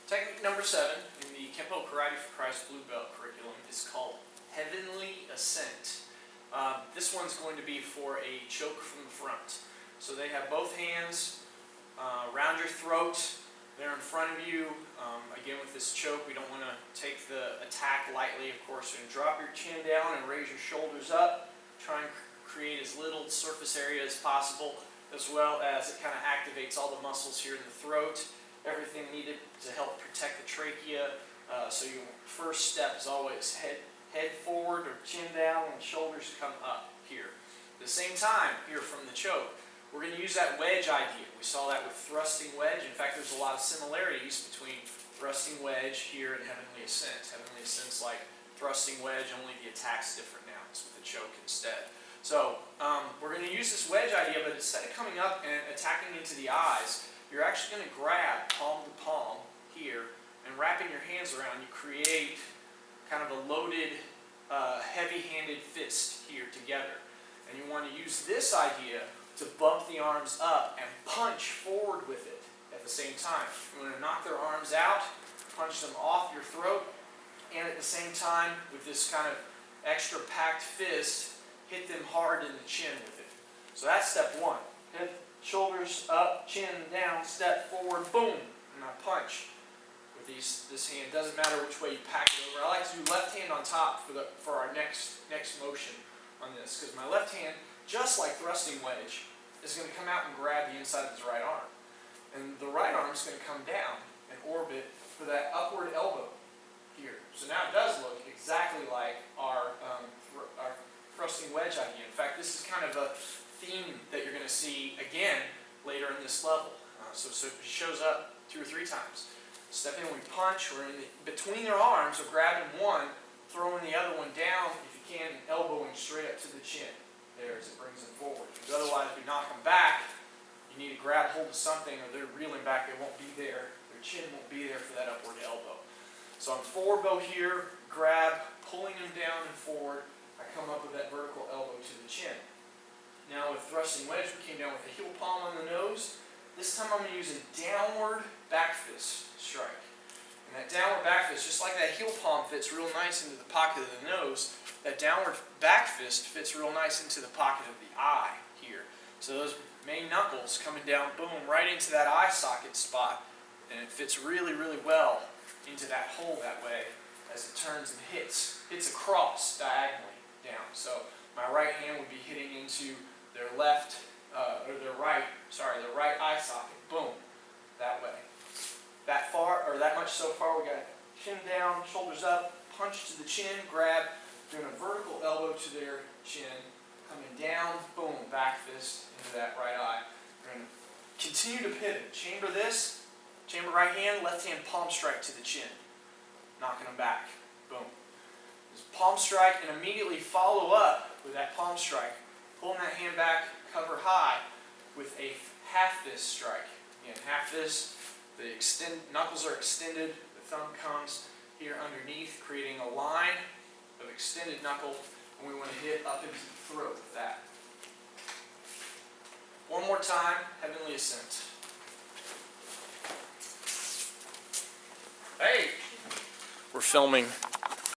Technique number 7 in the Kenpo Karate for Christ Blue Belt curriculum is called Heavenly Ascent. This one's going to be for a choke from the front. So they have both hands around your throat. They're in front of you. Again, with this choke, we don't want to take the attack lightly. Of course, you're going to drop your chin down and raise your shoulders up. Try and create as little surface area as possible, as well as it kind of activates all the muscles here in the throat. Everything needed to help protect the trachea. So your first step is always head forward or chin down and shoulders come up here. At the same time, here from the choke, we're going to use that wedge idea. We saw that with thrusting wedge. In fact, there's a lot of similarities between thrusting wedge here and Heavenly Ascent. Heavenly Ascent's like thrusting wedge, only the attack's different now. It's with the choke instead. So we're going to use this wedge idea, but instead of coming up and attacking into the eyes, you're actually going to grab palm to palm here and wrapping your hands around, you create kind of a loaded, heavy-handed fist here together. And you want to use this idea to bump the arms up and punch forward with it at the same time. You want to knock their arms out, punch them off your throat, and at the same time, with this kind of extra packed fist, hit them hard in the chin with it. So that's step 1. Head, shoulders up, chin down, step forward, boom, and I punch with this hand. Doesn't matter which way you pack it over. I like to do left hand on top for our next motion on this, because my left hand, just like thrusting wedge, is going to come out and grab the inside of his right arm. And the right arm is going to come down and orbit for that upward elbow here. So now it does look exactly like our thrusting wedge idea. In fact, this is kind of a theme that you're going to see again later in this level. So it shows up 2 or 3 times. Step in, we punch, we're in between their arms, we're grabbing one, throwing the other one down, if you can, and elbowing straight up to the chin. There, as it brings them forward. Because otherwise, if you knock them back, you need to grab hold of something, or they're reeling back, they won't be there. Their chin won't be there for that upward elbow. So I'm forward bow here, grab, pulling them down and forward. I come up with that vertical elbow to the chin. Now with thrusting wedge, we came down with a heel palm on the nose. This time I'm going to use a downward back fist strike. And that downward back fist, just like that heel palm fits real nice into the pocket of the nose, that downward back fist fits real nice into the pocket of the eye here. So those main knuckles coming down, boom, right into that eye socket spot. And it fits really, really well into that hole that way as it turns and hits across diagonally down. So my right hand would be hitting into their left, their right eye socket. Boom, that way. That far, or that much so far, we got chin down, shoulders up, punch to the chin, grab, doing a vertical elbow to their chin, coming down, boom, back fist into that right eye. We're going to continue to pivot. Chamber this, chamber right hand, left hand palm strike to the chin, knocking them back, boom. Just palm strike and immediately follow up with that palm strike, pulling that hand back, cover high with a half fist strike. Again, half fist, the knuckles are extended, the thumb comes here underneath, creating a line of extended knuckle, and we want to hit up into the throat with that. One more time, Heavenly Ascent. Hey! We're filming